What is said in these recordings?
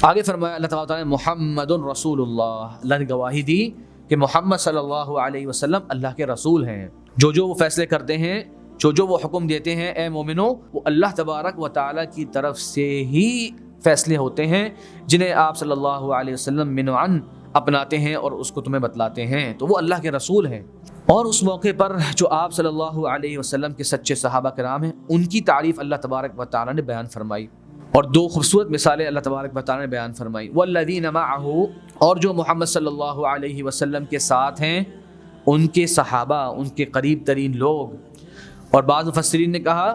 آگے فرمایا اللہ تعالیٰ نے محمد رسول اللہ، اللہ نے گواہی دی کہ محمد صلی اللہ علیہ وسلم اللہ کے رسول ہیں۔ جو وہ فیصلے کرتے ہیں، جو وہ حکم دیتے ہیں اے مومنو، وہ اللہ تبارک و تعالیٰ کی طرف سے ہی فیصلے ہوتے ہیں جنہیں آپ صلی اللہ علیہ وسلم منعن اپناتے ہیں اور اس کو تمہیں بتلاتے ہیں، تو وہ اللہ کے رسول ہیں۔ اور اس موقع پر جو آپ صلی اللہ علیہ وسلم کے سچے صحابہ کرام ہیں، ان کی تعریف اللہ تبارک و تعالیٰ نے بیان فرمائی، اور دو خوبصورت مثالیں اللہ تبارک و تعالیٰ نے بیان فرمائی۔ والذین معہ، اور جو محمد صلی اللہ علیہ وسلم کے ساتھ ہیں، ان کے صحابہ، ان کے قریب ترین لوگ۔ اور بعض مفسرین نے کہا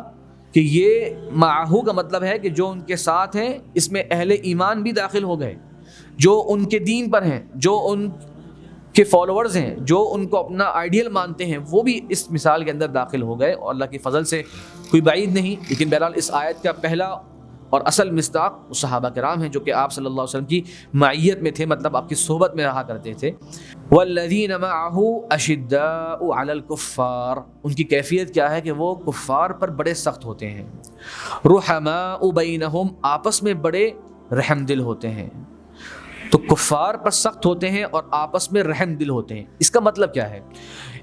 کہ یہ معہ کا مطلب ہے کہ جو ان کے ساتھ ہیں، اس میں اہل ایمان بھی داخل ہو گئے، جو ان کے دین پر ہیں، جو ان کے فالوورز ہیں، جو ان کو اپنا آئیڈیل مانتے ہیں، وہ بھی اس مثال کے اندر داخل ہو گئے، اور اللہ کی فضل سے کوئی بعید نہیں۔ لیکن بہرحال اس آیت کا پہلا اور اصل مصداق وہ صحابہ کرام ہیں جو کہ آپ صلی اللہ علیہ وسلم کی معیت میں تھے، مطلب آپ کی صحبت میں رہا کرتے تھے۔ والذین معہ اشداء علی الکفار، ان کی کیفیت کیا ہے کہ وہ کفار پر بڑے سخت ہوتے ہیں۔ رحماء بینہم، آپس میں بڑے رحم دل ہوتے ہیں۔ تو کفار پر سخت ہوتے ہیں اور آپس میں رحم دل ہوتے ہیں۔ اس کا مطلب کیا ہے؟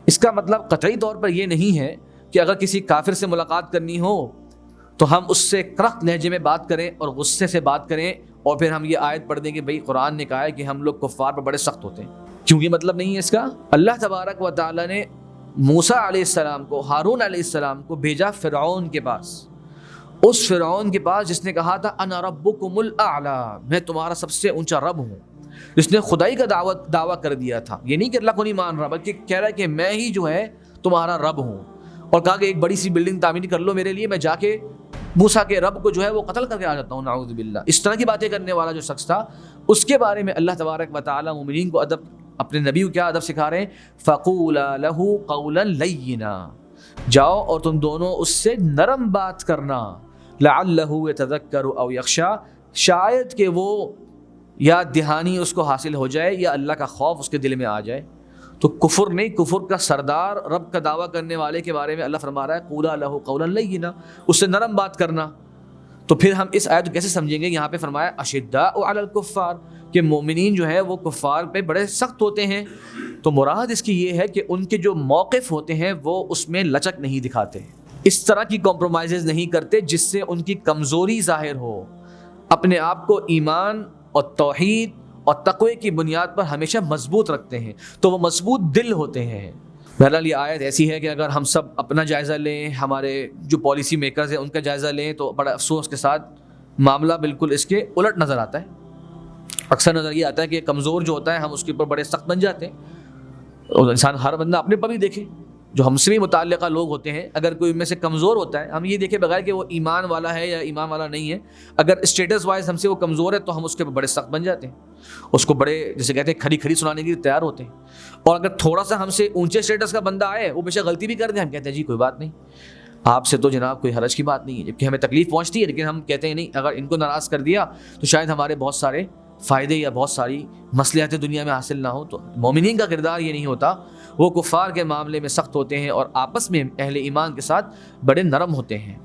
اس کا مطلب قطعی طور پر یہ نہیں ہے کہ اگر کسی کافر سے ملاقات کرنی ہو تو ہم اس سے کرخت لہجے میں بات کریں اور غصے سے بات کریں اور پھر ہم یہ آیت پڑھ دیں کہ بھئی قرآن نے کہا ہے کہ ہم لوگ کفار پر بڑے سخت ہوتے ہیں، کیونکہ مطلب نہیں ہے اس کا۔ اللہ تبارک و تعالیٰ نے موسیٰ علیہ السلام کو، ہارون علیہ السلام کو بھیجا فرعون کے پاس، اس فرعون کے پاس جس نے کہا تھا انا ربکم الاعلی، میں تمہارا سب سے اونچا رب ہوں، جس نے خدائی کا دعویٰ کر دیا تھا۔ یہ نہیں کہ اللہ کو نہیں مان رہا، بلکہ کہہ رہا ہے کہ میں ہی جو ہے تمہارا رب ہوں، اور کہا کہ ایک بڑی سی بلڈنگ تعمیر کر لو میرے لیے، میں جا کے موسیٰ کے رب کو جو ہے وہ قتل کر کے آ جاتا ہوں، نعوذ باللہ۔ اس طرح کی باتیں کرنے والا جو شخص تھا، اس کے بارے میں اللہ تبارک و تعالیٰ مومنین کو ادب، اپنے نبی کو کیا ادب سکھا رہے ہیں؟ فَقُولَا لَهُ قَوْلًا لَيِّنًا، جاؤ اور تم دونوں اس سے نرم بات کرنا، لَعَلَّهُ يَتَذَكَّرُ أَوْ يَخْشَىٰ، شاید کہ وہ یا دہانی اس کو حاصل ہو جائے یا اللہ کا خوف اس کے دل میں آ جائے۔ تو کفر نہیں، کفر کا سردار رب کا دعویٰ کرنے والے کے بارے میں اللہ فرما رہا ہے قُولَا لَهُ قَوْلًا لَيِّنًا، اس سے نرم بات کرنا۔ تو پھر ہم اس آیت کو کیسے سمجھیں گے؟ یہاں پہ فرمایا اشداء علی الکفار، کہ مومنین جو ہے وہ کفار پہ بڑے سخت ہوتے ہیں۔ تو مراد اس کی یہ ہے کہ ان کے جو موقف ہوتے ہیں وہ اس میں لچک نہیں دکھاتے، اس طرح کی کمپرومائزز نہیں کرتے جس سے ان کی کمزوری ظاہر ہو، اپنے آپ کو ایمان اور توحید اور تقوی کی بنیاد پر ہمیشہ مضبوط رکھتے ہیں، تو وہ مضبوط دل ہوتے ہیں۔ بہرحال یہ آیت ایسی ہے کہ اگر ہم سب اپنا جائزہ لیں، ہمارے جو پالیسی میکرز ہیں ان کا جائزہ لیں، تو بڑا افسوس کے ساتھ معاملہ بالکل اس کے الٹ نظر آتا ہے۔ اکثر نظر یہ آتا ہے کہ کمزور جو ہوتا ہے ہم اس کے اوپر بڑے سخت بن جاتے ہیں، اور انسان ہر بندہ اپنے پر بھی دیکھے، جو ہم سے بھی متعلقہ لوگ ہوتے ہیں، اگر کوئی ان میں سے کمزور ہوتا ہے، ہم یہ دیکھے بغیر کہ وہ ایمان والا ہے یا ایمان والا نہیں ہے، اگر اسٹیٹس وائز ہم سے وہ کمزور ہے تو ہم اس کے بڑے سخت بن جاتے ہیں، اس کو بڑے جیسے کہتے ہیں کھری سنانے کے لیے تیار ہوتے ہیں۔ اور اگر تھوڑا سا ہم سے اونچے اسٹیٹس کا بندہ آئے، وہ بے شک غلطی بھی کر دے، ہم کہتے ہیں جی کوئی بات نہیں، آپ سے تو جناب کوئی حرج کی بات نہیں ہے، جبکہ ہمیں تکلیف پہنچتی ہے، لیکن ہم کہتے ہیں نہیں، اگر ان کو ناراض کر دیا تو شاید ہمارے بہت سارے فائدے یا بہت ساری مصلحتیں دنیا میں حاصل نہ ہو۔ تو مومنین کا کردار یہ نہیں ہوتا، وہ کفار کے معاملے میں سخت ہوتے ہیں اور آپس میں اہل ایمان کے ساتھ بڑے نرم ہوتے ہیں۔